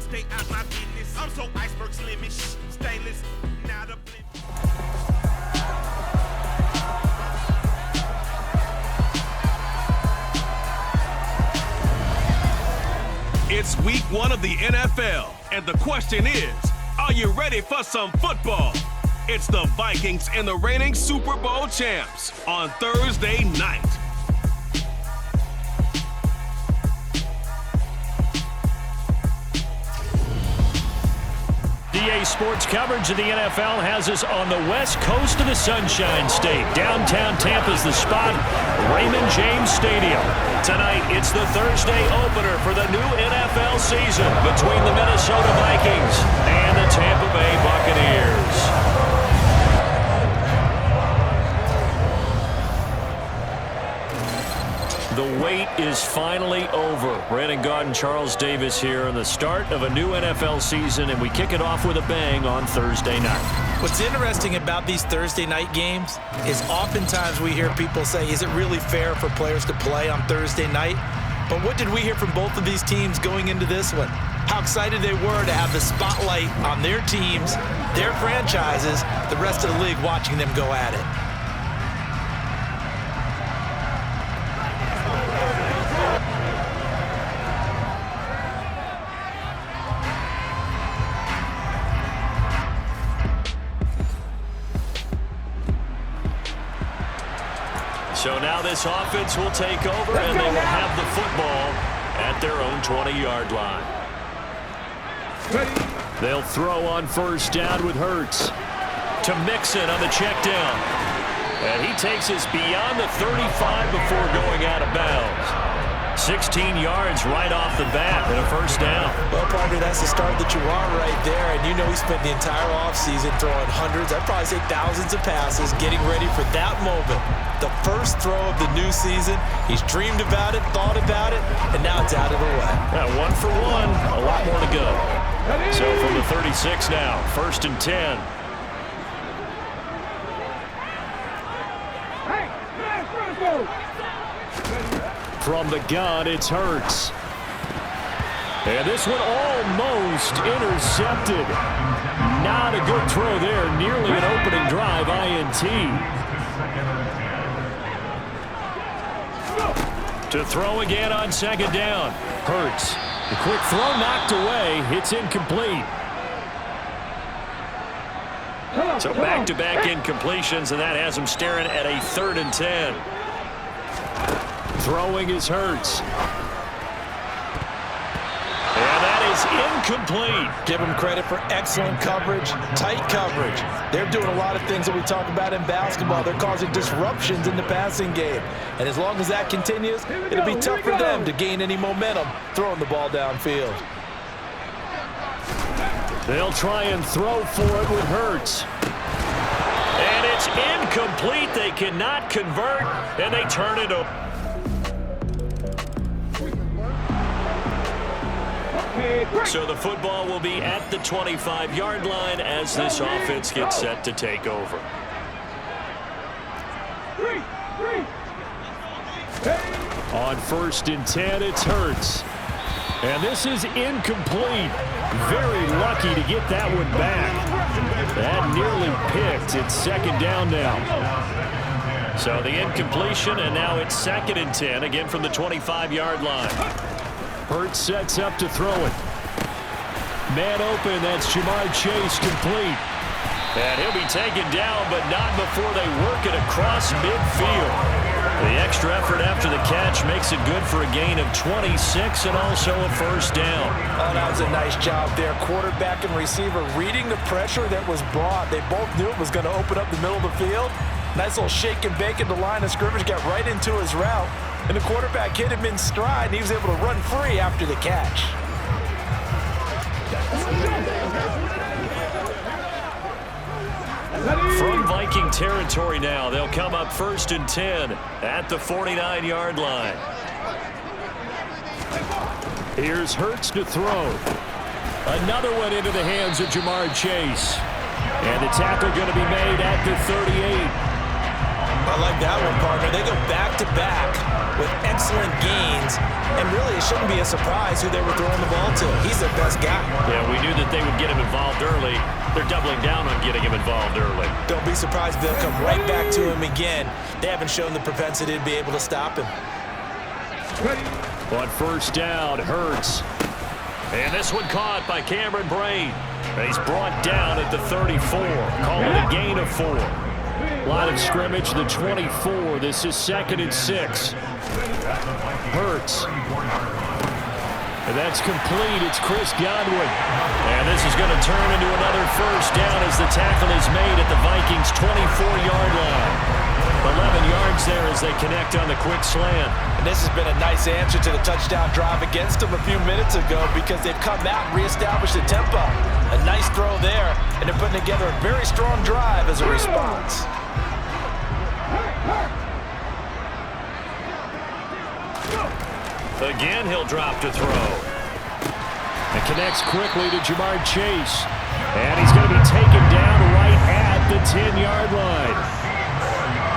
Stay out my business. I'm so iceberg slimish, stainless, not a blemish. It's week 1 of the NFL, and the question is, are you ready for some football? It's the Vikings and the reigning Super Bowl champs on Thursday night. DA Sports coverage of the NFL has us on the west coast of the Sunshine State. Downtown Tampa's the spot, Raymond James Stadium. Tonight, it's the Thursday opener for the new NFL season between the Minnesota Vikings and the Tampa Bay Buccaneers. The wait is finally over. Brandon Gaudin, Charles Davis here on the start of a new NFL season, and we kick it off with a bang on Thursday night. What's interesting about these Thursday night games is oftentimes we hear people say, is it really fair for players to play on Thursday night? But what did we hear from both of these teams going into this one? How excited they were to have the spotlight on their teams, their franchises, the rest of the league watching them go at it. So now this offense will take over, and they will have the football at their own 20-yard line. They'll throw on first down with Hurts to Mixon on the check down. And he takes us beyond the 35 before going out of bounds. 16 yards right off the bat and a first down. Well, partner, that's the start that you want right there. And you know he spent the entire offseason throwing hundreds, I'd probably say thousands of passes, getting ready for that moment. The first throw of the new season. He's dreamed about it, thought about it, and now it's out of the way. Yeah, 1 for 1, a lot more to go. So from the 36 now, 1st and 10. From the gun, it's Hurts. And this one almost intercepted. Not a good throw there. Nearly an opening drive, INT. To throw again on second down. Hurts. The quick throw knocked away. It's incomplete. So back-to-back incompletions, and that has him staring at a 3rd and 10. Throwing is Hurts. And that is incomplete. Give them credit for excellent coverage, tight coverage. They're doing a lot of things that we talk about in basketball. They're causing disruptions in the passing game. And as long as that continues, it'll be tough for them to gain any momentum throwing the ball downfield. They'll try and throw for it with Hurts. And it's incomplete. They cannot convert, and they turn it over. So the football will be at the 25-yard line as this offense gets set to take over. On 1st and 10, it's Hurts. And this is incomplete. Very lucky to get that one back. That nearly picked. It's 2nd down now. So the incompletion, and now it's 2nd and 10, again from the 25-yard line. Hurts sets up to throw it. Man open, that's Ja'Marr Chase, complete. And he'll be taken down, but not before they work it across midfield. The extra effort after the catch makes it good for a gain of 26 and also a first down. Oh, that was a nice job there. Quarterback and receiver reading the pressure that was brought. They both knew it was going to open up the middle of the field. Nice little shake and bake at the line of scrimmage, got right into his route. And the quarterback hit him in stride, and he was able to run free after the catch. From Viking territory now, they'll come up 1st and 10 at the 49-yard line. Here's Hurts to throw. Another one into the hands of Ja'Marr Chase. And the tackle going to be made at the 38. I like that one, partner. They go back-to-back with excellent gains, and really it shouldn't be a surprise who they were throwing the ball to. He's a best guy. Yeah, we knew that they would get him involved early. They're doubling down on getting him involved early. Don't be surprised if they'll come right back to him again. They haven't shown the propensity to be able to stop him. On first down, Hurts. And this one caught by Cameron Brate. And he's brought down at the 34. Call it a gain of 4. Line of scrimmage, the 24. This is 2nd and 6. Hurts. And that's complete. It's Chris Godwin. And this is going to turn into another first down as the tackle is made at the Vikings' 24-yard line. 11 yards there as they connect on the quick slant. And this has been a nice answer to the touchdown drive against them a few minutes ago because they've come out and reestablished the tempo. A nice throw there, and they're putting together a very strong drive as a response. Again, he'll drop to throw. And connects quickly to Jamar Chase. And he's going to be taken down right at the 10-yard line.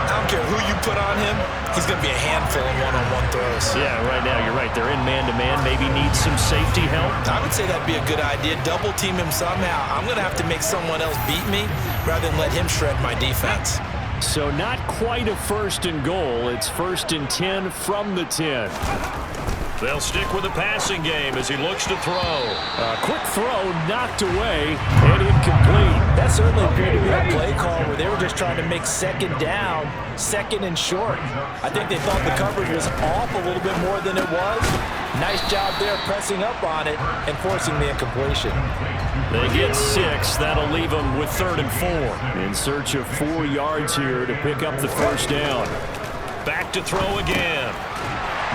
I don't care who you put on him, he's going to be a handful in one-on-one throws. Yeah, right now, you're right. They're in man-to-man. Maybe need some safety help. I would say that'd be a good idea. Double team him somehow. I'm going to have to make someone else beat me rather than let him shred my defense. So not quite a 1st and goal. It's 1st and 10 from the 10. They'll stick with the passing game as he looks to throw. A quick throw knocked away and incomplete. That certainly appeared to be a play call where they were just trying to make 2nd down, 2nd and short. I think they thought the coverage was off a little bit more than it was. Nice job there pressing up on it and forcing the incompletion. They get 6. That'll leave them with 3rd and 4. In search of 4 yards here to pick up the first down. Back to throw again.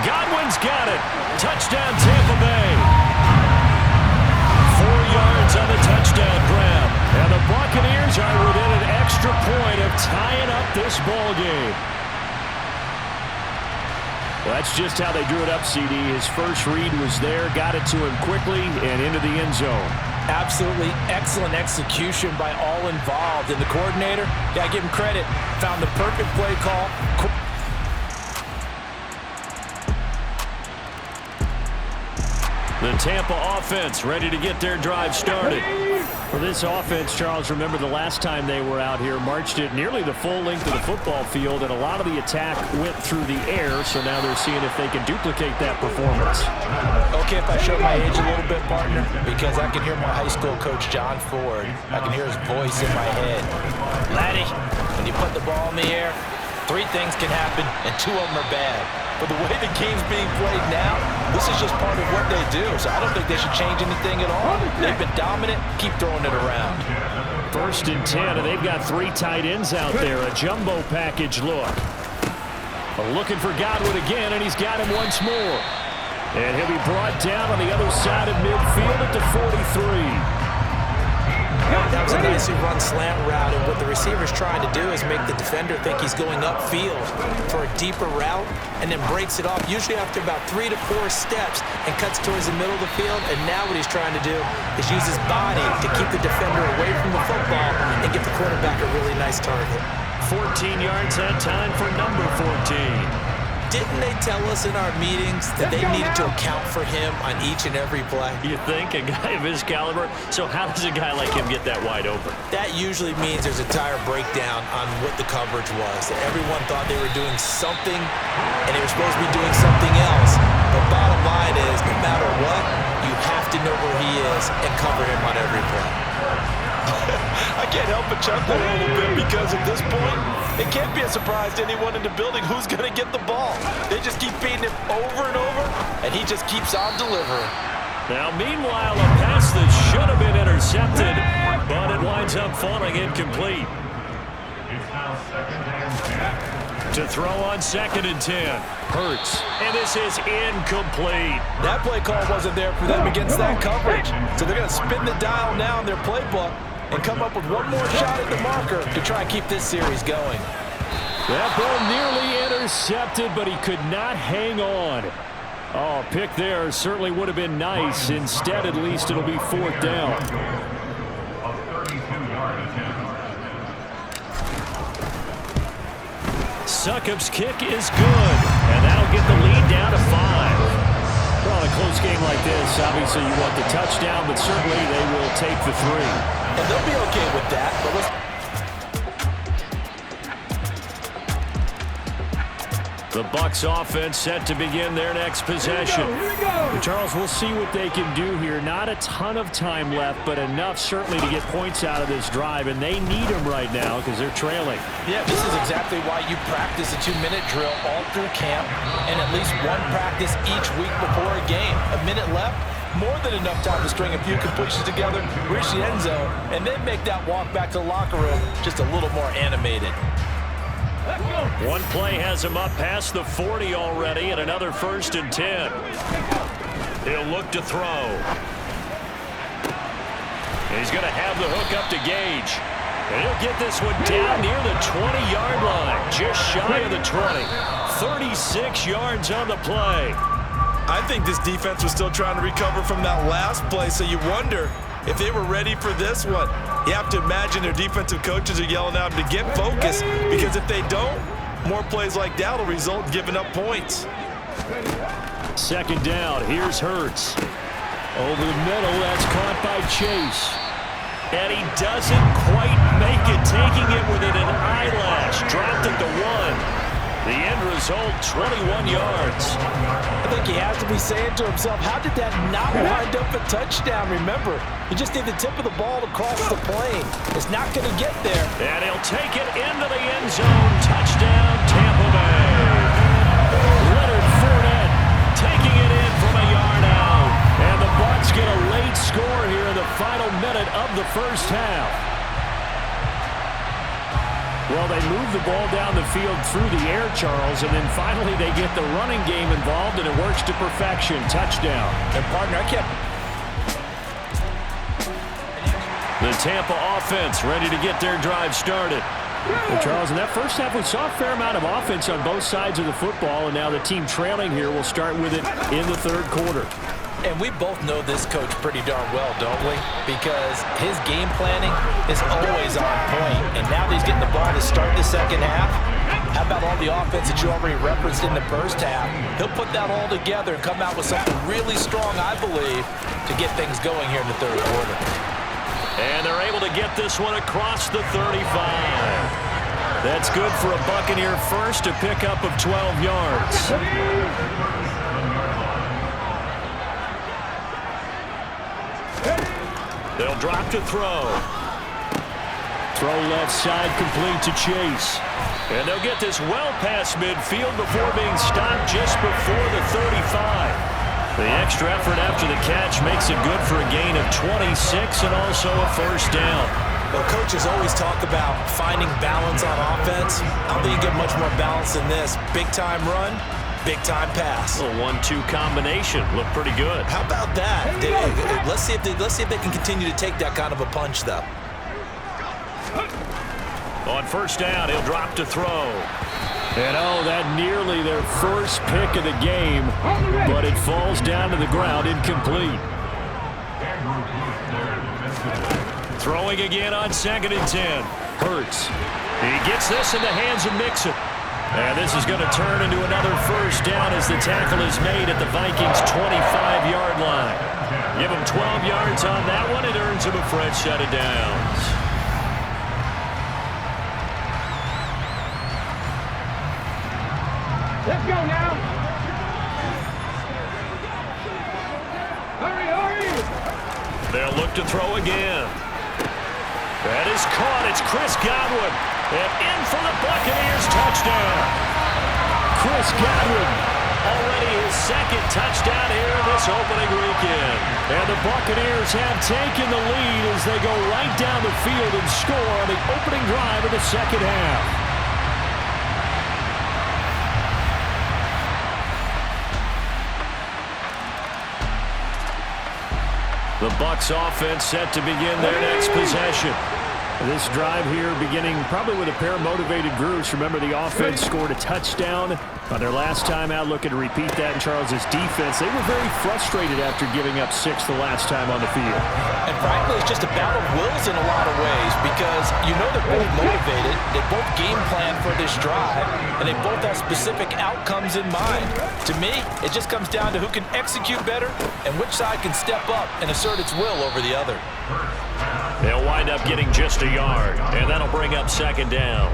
Godwin's got it. Touchdown, Tampa Bay. 4 yards on the touchdown grab. And the Buccaneers are within an extra point of tying up this ball game. Well, that's just how they drew it up, CD. His first read was there, got it to him quickly, and into the end zone. Absolutely excellent execution by all involved. And the coordinator, got to give him credit, found the perfect play call. The Tampa offense ready to get their drive started. For this offense, Charles, remember the last time they were out here, marched it nearly the full length of the football field, and a lot of the attack went through the air, so now they're seeing if they can duplicate that performance. Okay, if I show my age a little bit, partner, because I can hear my high school coach, John Ford. I can hear his voice in my head. Laddie, when you put the ball in the air, 3 things can happen, and 2 of them are bad. But the way the game's being played now, this is just part of what they do. So I don't think they should change anything at all. They've been dominant. Keep throwing it around. 1st and 10, and they've got 3 tight ends out there. A jumbo package look. Looking for Godwin again, and he's got him once more. And he'll be brought down on the other side of midfield at the 43. That was a nicely run slant route, and what the receiver's trying to do is make the defender think he's going upfield for a deeper route and then breaks it off, usually after about 3 to 4 steps, and cuts towards the middle of the field. And now what he's trying to do is use his body to keep the defender away from the football and give the quarterback a really nice target. 14 yards that time for number 14. Didn't they tell us in our meetings that they needed to account for him on each and every play? You think? A guy of his caliber? So how does a guy like him get that wide open? That usually means there's a tire breakdown on what the coverage was. That everyone thought they were doing something, and they were supposed to be doing something else. But bottom line is, no matter what, you have to know where he is and cover him on every play. I can't help but chuckle a little bit because at this point, it can't be a surprise to anyone in the building who's going to get the ball. They just keep feeding him over and over, and he just keeps on delivering. Now, meanwhile, a pass that should have been intercepted, but it winds up falling incomplete. To throw on 2nd and 10. Hurts. And this is incomplete. That play call wasn't there for them against that coverage. So they're going to spin the dial now in their playbook and come up with one more shot at the marker to try and keep this series going. That ball nearly intercepted, but he could not hang on. Oh, pick there certainly would have been nice. Instead, at least it'll be 4th down. Succop's kick is good, and that'll get the lead down to 5. Well, in a close game like this, obviously you want the touchdown, but certainly they will take the 3. And they'll be okay with that. But let's... The Bucs offense set to begin their next possession. Charles, we'll see what they can do here. Not a ton of time left, but enough certainly to get points out of this drive, and they need them right now because they're trailing. Yeah, this is exactly why you practice a 2-minute drill all through camp and at least one practice each week before a game. A minute left, more than enough time to string a few completions together, reach the end zone, and then make that walk back to the locker room just a little more animated. One play has him up past the 40 already, and another 1st and 10. He'll look to throw. He's going to have the hook up to Gage. And he'll get this one down near the 20-yard line, just shy of the 20. 36 yards on the play. I think this defense was still trying to recover from that last play, so you wonder if they were ready for this one. You have to imagine their defensive coaches are yelling at them to get focused, because if they don't, more plays like that will result in giving up points. 2nd down, here's Hurts. Over the middle, that's caught by Chase. And he doesn't quite make it, taking it within an eyelash. Dropped it to 1. The end result, 21 yards. I think he has to be saying to himself, how did that not wind up a touchdown? Remember, you just need the tip of the ball to cross the plane. It's not going to get there. And he'll take it into the end zone. Touchdown, Tampa Bay. Leonard Fournette taking it in from a yard out. And the Bucs get a late score here in the final minute of the first half. Well, they move the ball down the field through the air, Charles, and then finally they get the running game involved, and it works to perfection. Touchdown. And, partner, I can't... The Tampa offense ready to get their drive started. Well, Charles, in that first half, we saw a fair amount of offense on both sides of the football, and now the team trailing here will start with it in the 3rd quarter. And we both know this coach pretty darn well, don't we? Because his game planning is always on point. And now that he's getting the ball to start the second half, how about all the offense that you already referenced in the first half? He'll put that all together and come out with something really strong, I believe, to get things going here in the 3rd quarter. And they're able to get this one across the 35. That's good for a Buccaneer first, a pickup of 12 yards. They'll drop to throw. Throw left side, complete to Chase. And they'll get this well past midfield before being stopped just before the 35. The extra effort after the catch makes it good for a gain of 26 and also a 1st down. Well, coaches always talk about finding balance on offense. I don't think you get much more balance than this. Big-time run, big-time pass. A 1-2 combination. Look pretty good. How about that? Let's see if they can continue to take that kind of a punch, though. On 1st down, he'll drop to throw. And that nearly their first pick of the game, but it falls down to the ground, incomplete. Throwing again on 2nd and 10. Hurts. He gets this in the hands of Mixon. And this is going to turn into another 1st down as the tackle is made at the Vikings' 25-yard line. Give him 12 yards on that one. It earns him a fresh set of downs. Let's go now. Hurry, hurry. They'll look to throw again. That is caught. It's Chris Godwin. And in for the Buccaneers touchdown. Chris Godwin, already his 2nd touchdown here in this opening weekend. And the Buccaneers have taken the lead as they go right down the field and score on the opening drive of the 2nd half. The Bucs offense set to begin their next possession. This drive here beginning probably with a pair of motivated groups. Remember, the offense scored a touchdown on their last time out. Looking to repeat that in Charles's defense. They were very frustrated after giving up 6 the last time on the field. And frankly, it's just a battle of wills in a lot of ways because you know they're both motivated, they both game plan for this drive, and they both have specific outcomes in mind. To me, it just comes down to who can execute better and which side can step up and assert its will over the other. They'll wind up getting just a yard, and that'll bring up second down.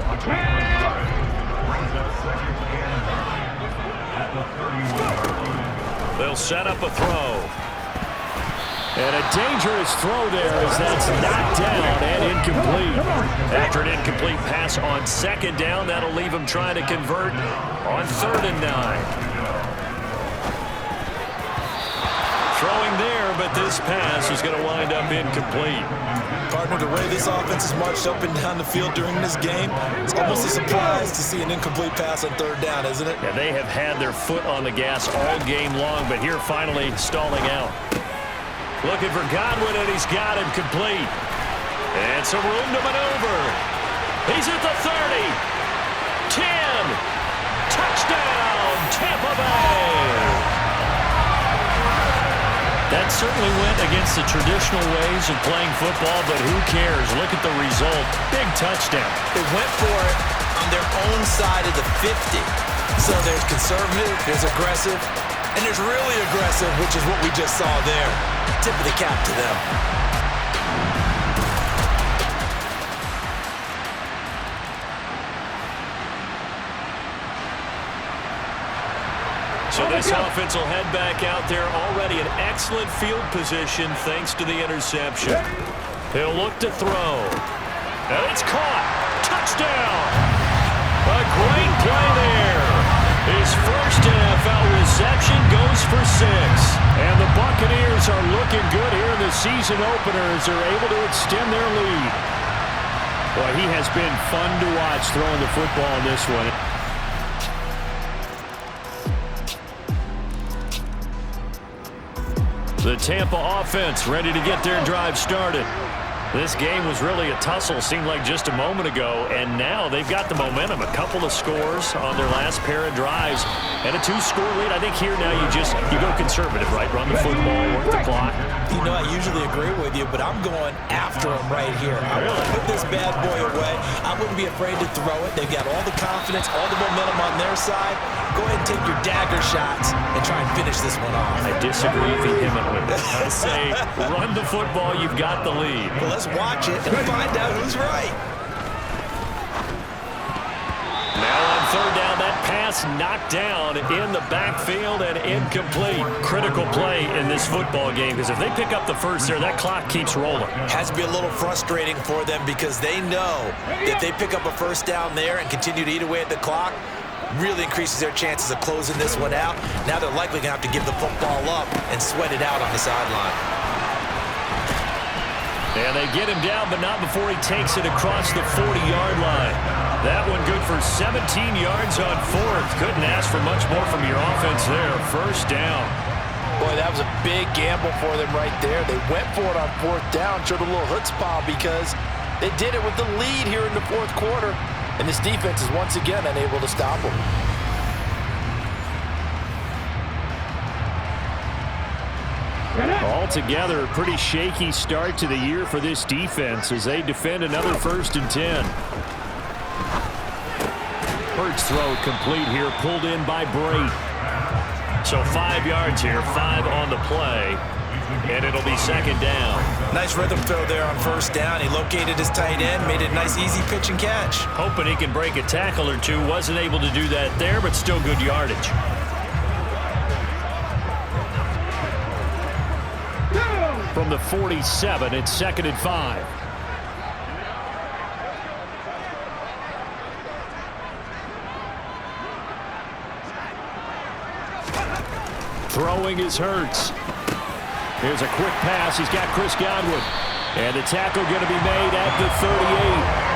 They'll set up a throw. And a dangerous throw there as that's knocked down and incomplete. After an incomplete pass on second down, that'll leave him trying to convert on 3rd and 9. Throwing there, but this pass is going to wind up incomplete. Partner, the way this offense has marched up and down the field during this game, it's almost a surprise to see an incomplete pass on 3rd down, isn't it? Yeah, they have had their foot on the gas all game long, but here finally stalling out. Looking for Godwin, and he's got him complete. And some room to maneuver. He's at the 30. 10. Touchdown, Tampa Bay. That certainly went against the traditional ways of playing football, but who cares? Look at the result. Big touchdown. They went for it on their own side of the 50. So there's conservative, there's aggressive, and there's really aggressive, which is what we just saw there. Tip of the cap to them. So this offense will head back out there, already in excellent field position thanks to the interception. He'll look to throw. And it's caught. Touchdown. A great play there. His first NFL reception goes for 6. And the Buccaneers are looking good here in the season opener as they're able to extend their lead. Boy, he has been fun to watch throwing the football in this one. The Tampa offense ready to get their drive started. This game was really a tussle, seemed like just a moment ago, and now they've got the momentum. A couple of scores on their last pair of drives, and a 2-score lead. I think here now you go conservative, right? Run the football, work the clock. You know, I usually agree with you, but I'm going after him right here. I want to put this bad boy away. I wouldn't be afraid to throw it. They've got all the confidence, all the momentum on their side. Go ahead and take your dagger shots and try and finish this one off. I disagree vehemently. I say run the football, you've got the lead. Well, let's watch it and find out who's right. Now on 3rd down, that pass knocked down in the backfield and incomplete. Critical play in this football game because if they pick up the first there, that clock keeps rolling. Has to be a little frustrating for them because they know if they pick up a first down there and continue to eat away at the clock, really increases their chances of closing this one out. Now they're likely going to have to give the football up and sweat it out on the sideline. And they get him down, but not before he takes it across the 40-yard line. That one good for 17 yards on 4th. Couldn't ask for much more from your offense there. First down. Boy, that was a big gamble for them right there. They went for it on 4th down, showed a little chutzpah because they did it with the lead here in the 4th quarter. And this defense is once again unable to stop them. Altogether, a pretty shaky start to the year for this defense as they defend another 1st and 10. Hurts throw complete here, pulled in by Brate. So 5 yards here, 5 on the play, and it'll be 2nd down. Nice rhythm throw there on 1st down. He located his tight end, made it a nice easy pitch and catch. Hoping he can break a tackle or two. Wasn't able to do that there, but still good yardage. From the 47, it's 2nd and 5. Throwing is Hurts. Here's a quick pass. He's got Chris Godwin. And the tackle going to be made at the 38.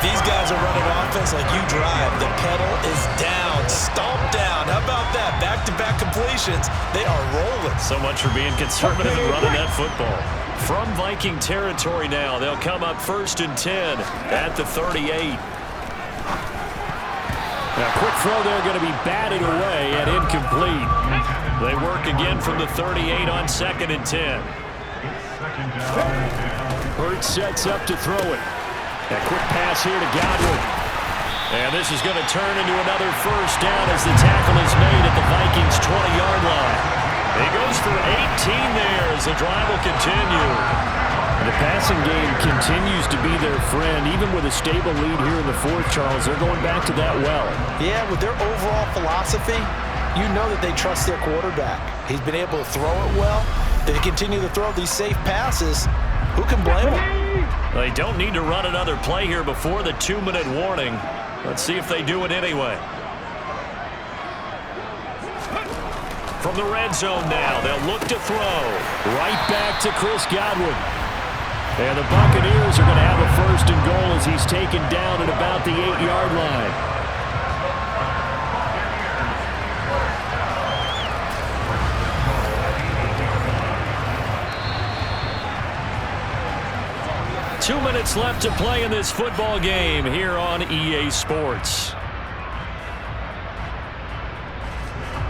These guys are running offense like you drive. The pedal is down, stomped down. How about that? Back-to-back completions. They are rolling. So much for being conservative and running that football. From Viking territory now, they'll come up 1st and 10 at the 38. Now, quick throw there going to be batted away and incomplete. They work again from the 38 on 2nd and 10. Hurts sets up to throw it. A quick pass here to Godwin. And this is going to turn into another first down as the tackle is made at the Vikings' 20-yard line. He goes for 18 there as the drive will continue. The passing game continues to be their friend. Even with a stable lead here in the fourth, Charles, they're going back to that well. Yeah, with their overall philosophy, you know that they trust their quarterback. He's been able to throw it well. They continue to throw these safe passes. Who can blame them? They don't need to run another play here before the 2-minute warning. Let's see if they do it anyway. From the red zone now, they'll look to throw. Right back to Chris Godwin. And the Buccaneers are going to have a first and goal as he's taken down at about the 8-yard line. Two minutes left to play in this football game here on EA Sports.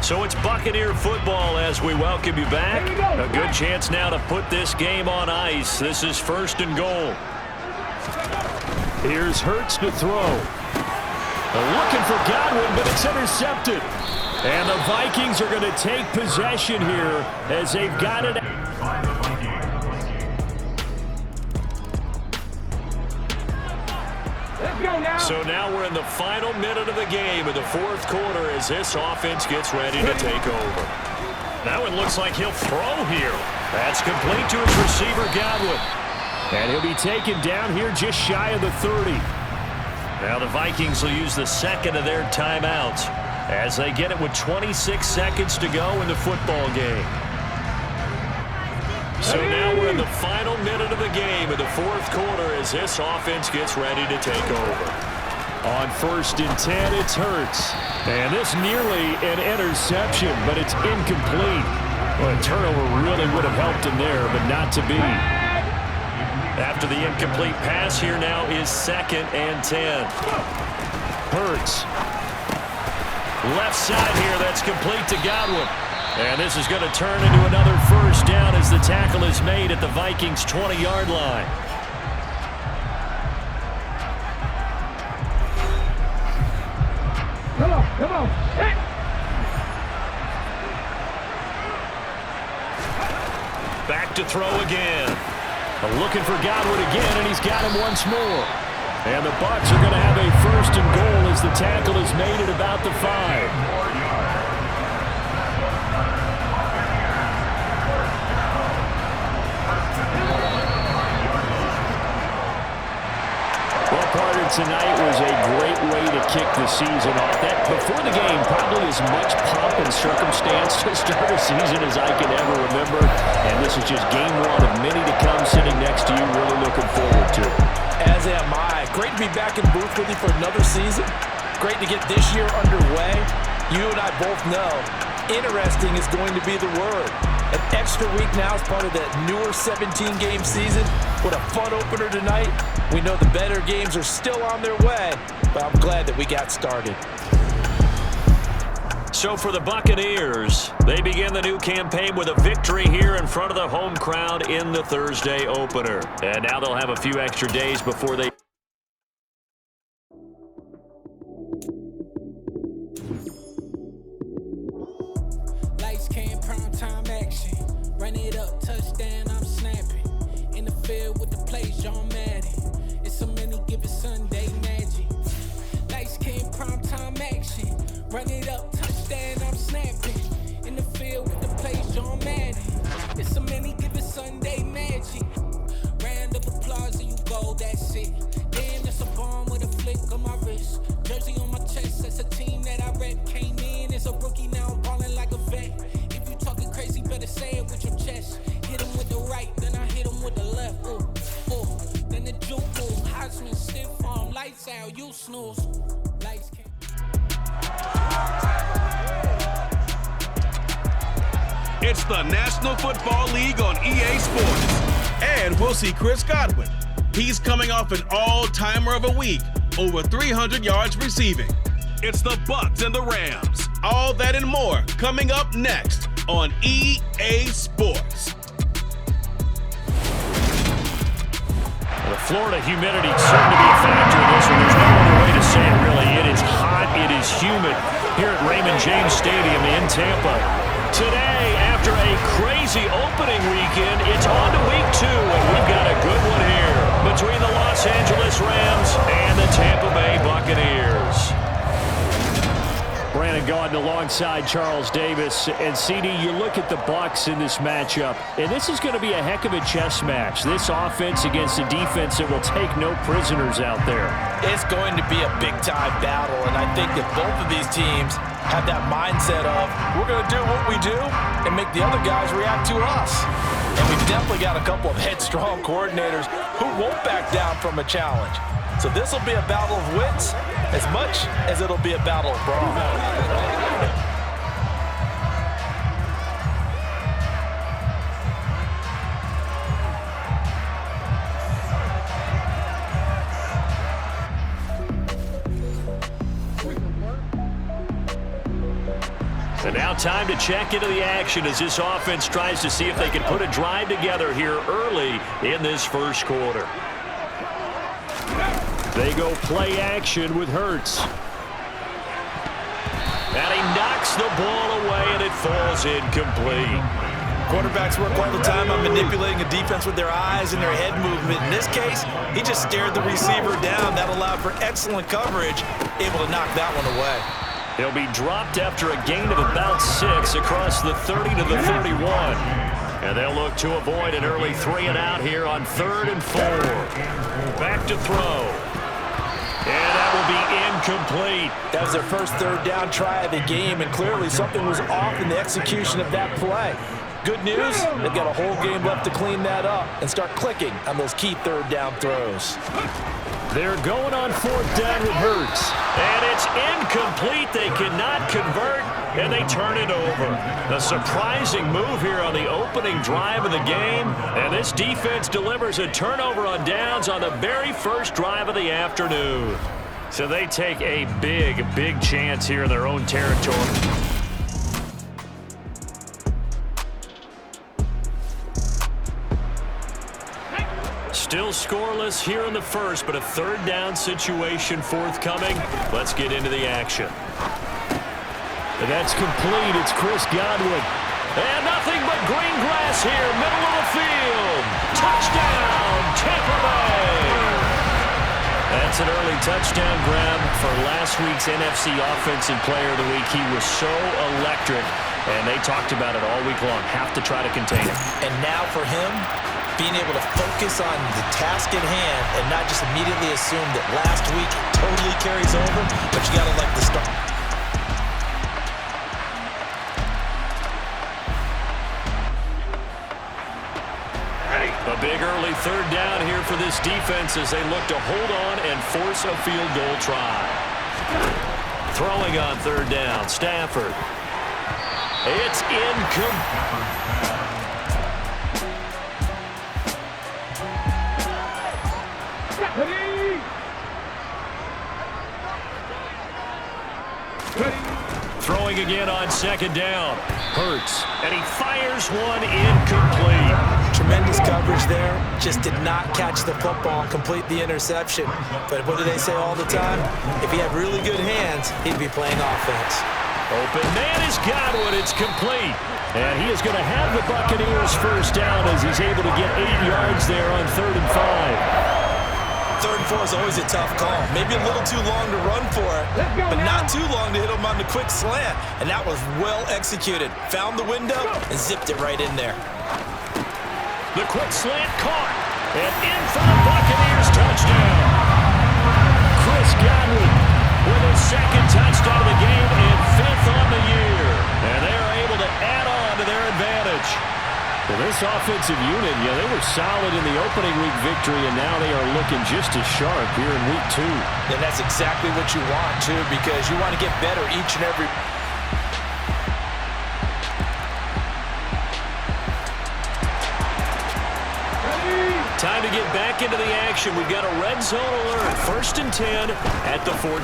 So it's Buccaneer football as we welcome you back. A good chance now to put this game on ice. This is first and goal. Here's Hurts to throw. Looking for Godwin, but it's intercepted. And the Vikings are going to take possession here as they've got it. So now we're in the final minute of the game in the fourth quarter as this offense gets ready to take over. Now it looks like he'll throw here. That's complete to his receiver, Godwin. And he'll be taken down here just shy of the 30. Now the Vikings will use the second of their timeouts as they get it with 26 seconds to go in the football game. So now we're in the final minute of the game in the fourth quarter as this offense gets ready to take over. On 1st and 10, it's Hurts. And this nearly an interception, but it's incomplete. Well, a turnover really would have helped him there, but not to be. After the incomplete pass, here now is 2nd and 10. Hurts. Left side here, that's complete to Godwin. And this is going to turn into another first down as the tackle is made at the Vikings' 20-yard line. Come on. Hey. Back to throw again. Looking for Godwin again, and he's got him once more. And the Bucs are going to have a first and goal as the tackle is made at about the 5. Tonight was a great way to kick the season off. That before the game, probably as much pomp and circumstance to start a season as I can ever remember. And this is just game one of many to come. Sitting next to you, really looking forward to it. As am I. Great to be back in booth with you for another season. Great to get this year underway. You and I both know interesting is going to be the word. An extra week now as part of that newer 17-game season. What a fun opener tonight. We know the better games are still on their way, but I'm glad that we got started. So for the Buccaneers, they begin the new campaign with a victory here in front of the home crowd in the Thursday opener. And now they'll have a few extra days before they... Lights came, prime time action. Run it up, touchdown, I'm snapping. In the field with the plays, John Madden. It's a many given Sunday magic. Lights came, prime time action. Run it up, touchdown, I'm snapping. In the field with the plays, John Madden. It's a many given Sunday magic. Round of applause and you go, that's it. Damn, that's a bomb with a flick on my wrist. Jersey on my chest, that's a team that I rep. Came in as a rookie, now I'm balling like a vet. If you talking crazy, better say it with your chest. Hit him with the right, then I hit him with the left. Ooh, ooh. Then the juke move, Heisman stiff arm, lights out, you snooze. Lights can't. It's the National Football League on EA Sports. And we'll see Chris Godwin. He's coming off an all-timer of a week, over 300 yards receiving. It's the Bucs and the Rams. All that and more coming up next on EA Sports. The Florida humidity seemed to be a factor in this one. There's no other way to say it, really. It is hot. It is humid here at Raymond James Stadium in Tampa. Today, after a crazy opening weekend, it's on to week 2, and we've got a good one here between the Los Angeles Rams and the Tampa Bay Buccaneers. Brandon Gaudin alongside Charles Davis. And CD, you look at the Bucs in this matchup, and this is going to be a heck of a chess match. This offense against a defense that will take no prisoners out there. It's going to be a big-time battle, and I think that both of these teams have that mindset of, we're going to do what we do and make the other guys react to us. And we've definitely got a couple of headstrong coordinators who won't back down from a challenge. So this will be a battle of wits as much as it'll be a battle of brawn. And now time to check into the action as this offense tries to see if they can put a drive together here early in this first quarter. They go play action with Hurts. And he knocks the ball away, and it falls incomplete. Quarterbacks work all the time on manipulating a defense with their eyes and their head movement. In this case, he just stared the receiver down. That allowed for excellent coverage, able to knock that one away. He'll be dropped after a gain of about 6 across the 30 to the 31. And they'll look to avoid an early 3-and-out here on 3rd and 4. Back to throw. And that will be incomplete. That was their first 3rd down try of the game, and clearly something was off in the execution of that play. Good news, they've got a whole game left to clean that up and start clicking on those key 3rd down throws. They're going on 4th down with Hurts. And it's incomplete. They cannot convert, and they turn it over. A surprising move here on the opening drive of the game. And this defense delivers a turnover on downs on the very first drive of the afternoon. So they take a big, big chance here in their own territory. Still scoreless here in the first, but a 3rd down situation forthcoming. Let's get into the action. And that's complete. It's Chris Godwin. And nothing but green grass here, middle of the field. Touchdown, Tampa Bay. That's an early touchdown grab for last week's NFC Offensive Player of the Week. He was so electric, and they talked about it all week long. Have to try to contain him. And now for him, being able to focus on the task at hand and not just immediately assume that last week totally carries over, but you got to like the start. A big early 3rd down here for this defense as they look to hold on and force a field goal try. Throwing on 3rd down, Stafford. It's incomplete. Throwing again on 2nd down. Hurts, and he fires one incomplete. Tremendous coverage there. Just did not catch the football and complete the interception. But what do they say all the time? If he had really good hands, he'd be playing offense. Open man is Godwin. It's complete. And he is going to have the Buccaneers first down as he's able to get 8 yards there on 3rd and 5. 3rd and 4 is always a tough call. Maybe a little too long to run for it, but not too long to hit him on the quick slant. And that was well executed. Found the window and zipped it right in there. The quick slant caught. And in for the Buccaneers touchdown. Chris Godwin with his 2nd touchdown of the game and 5th on the year. And they are able to add on to their advantage. Well, this offensive unit, they were solid in the opening week victory, and now they are looking just as sharp here in week 2. And that's exactly what you want, too, because you want to get better each and every... Time to get back into the action. We've got a red zone alert. 1st and 10 at the 14.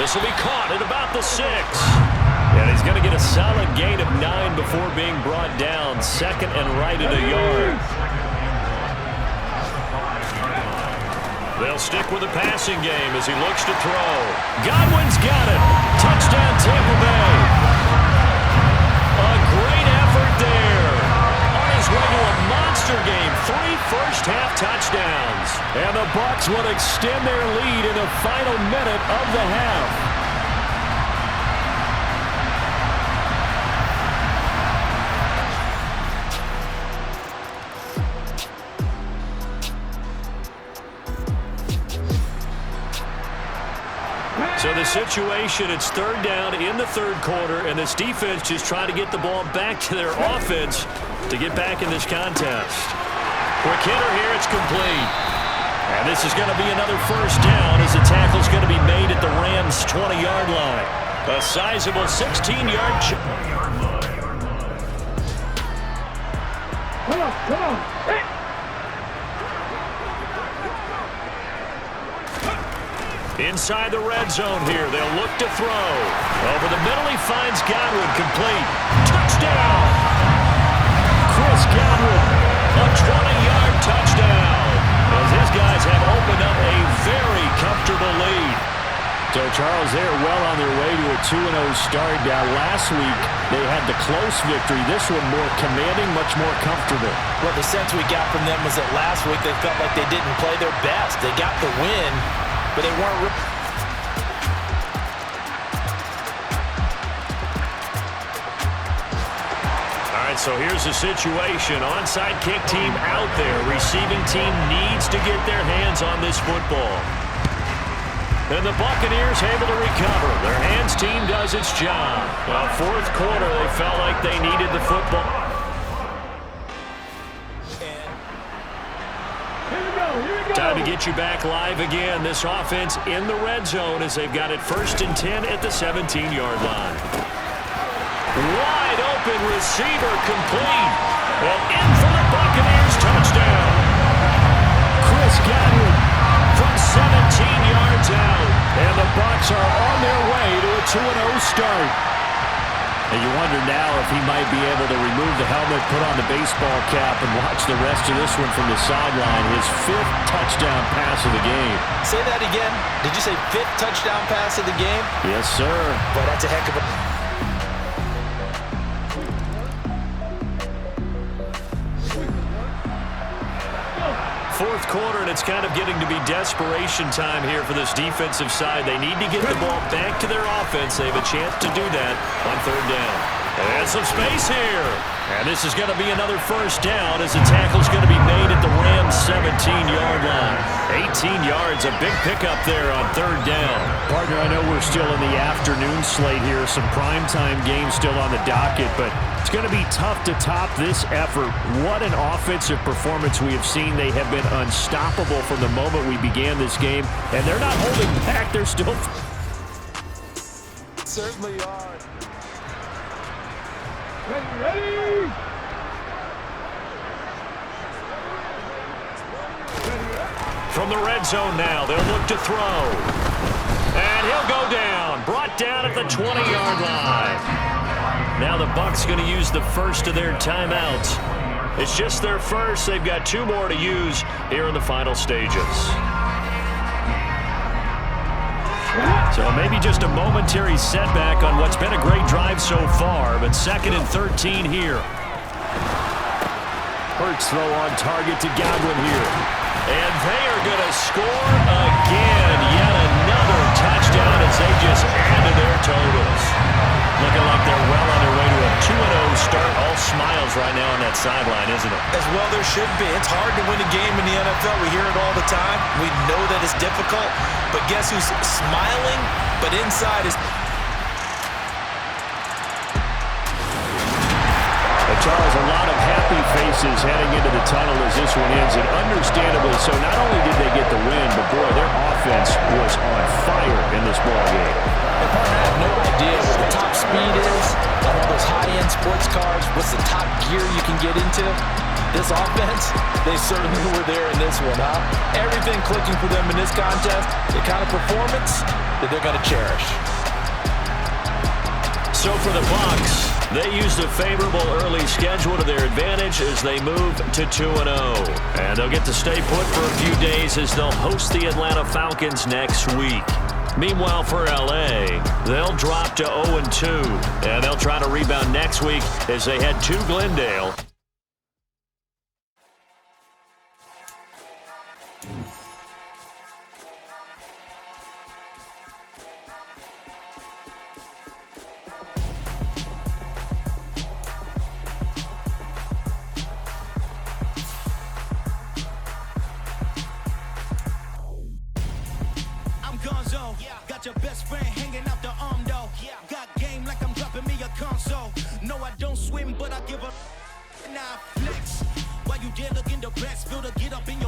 This will be caught at about the 6. And he's going to get a solid gain of 9 before being brought down. Second and right at a yard. They'll stick with the passing game as he looks to throw. Godwin's got it. Touchdown, Tampa Bay. A great effort there. On his way to a monster game. 3 first-half touchdowns. And the Bucs will extend their lead in the final minute of the half. So the situation, it's third down in the third quarter, and this defense just trying to get the ball back to their offense to get back in this contest. Quick hitter here, it's complete. And this is going to be another first down as the tackle's going to be made at the Rams' 20-yard line. A sizable 16-yard Come on. Hey. Inside the red zone here. They'll look to throw. Over the middle, he finds Godwin. Complete. Touchdown! Chris Godwin, a 20-yard touchdown. As his guys have opened up a very comfortable lead. So, Charles, they're well on their way to a 2-0 start. Last week, they had the close victory. This one more commanding, much more comfortable. Well, the sense we got from them was that last week they felt like they didn't play their best. They got the win, but they weren't. All right, so here's the situation. Onside kick team out there. Receiving team needs to get their hands on this football. And the Buccaneers able to recover. Their hands team does its job. Fourth quarter, they felt like they needed the football. Time to get you back live again. This offense in the red zone as they've got it 1st and 10 at the 17-yard line. Wide open receiver complete. And in for the Buccaneers touchdown. Chris Godwin from 17 yards out. And the Bucs are on their way to a 2-0 start. And you wonder now if he might be able to remove the helmet, put on the baseball cap, and watch the rest of this one from the sideline. His 5th touchdown pass of the game. Say that again. Did you say 5th touchdown pass of the game? Yes, sir. Boy, that's a heck of a... Fourth quarter, and it's kind of getting to be desperation time here for this defensive side. They need to get the ball back to their offense. They have a chance to do that on third down. And some space here. And this is going to be another first down as the tackle's going to be made at the Rams' 17-yard line. 18 yards, a big pickup there on third down. Partner, I know we're still in the afternoon slate here. Some primetime games still on the docket, but it's going to be tough to top this effort. What an offensive performance we have seen. They have been unstoppable from the moment we began this game, and they're not holding back. They're still... Certainly are. Ready? From the red zone now, they'll look to throw. And he'll go down. Brought down at the 20-yard line. Now the Bucs going to use the first of their timeouts. It's just their first. They've got 2 more to use here in the final stages. So maybe just a momentary setback on what's been a great drive so far, but 2nd and 13 here. Hurts throw on target to Godwin here. And they are going to score again. Yet another touchdown as they just add to their totals. Looking like they're well on their way to a 2-0 start. All smiles right now on that sideline, isn't it? As well there should be. It's hard to win a game in the NFL. We hear it all the time. We know that it's difficult. But guess who's smiling? But inside is... Charles, a lot of happy faces heading into the tunnel as this one ends, and understandably so. Not only did they get the win, but boy, their offense was on fire in this ball game. And partner, I have no idea what the top speed is on all those high-end sports cars. What's the top gear you can get into? This offense, they certainly were there in this one, huh? Everything clicking for them in this contest, the kind of performance that they're going to cherish. So for the Bucs, they used a favorable early schedule to their advantage as they move to 2-0. And they'll get to stay put for a few days as they'll host the Atlanta Falcons next week. Meanwhile, for L.A., they'll drop to 0-2, and they'll try to rebound next week as they head to Glendale. Got your best friend hanging out the arm though. Got game like I'm dropping me a console. No, I don't swim, but I give a now flex. While you there looking the best, feel to get up in your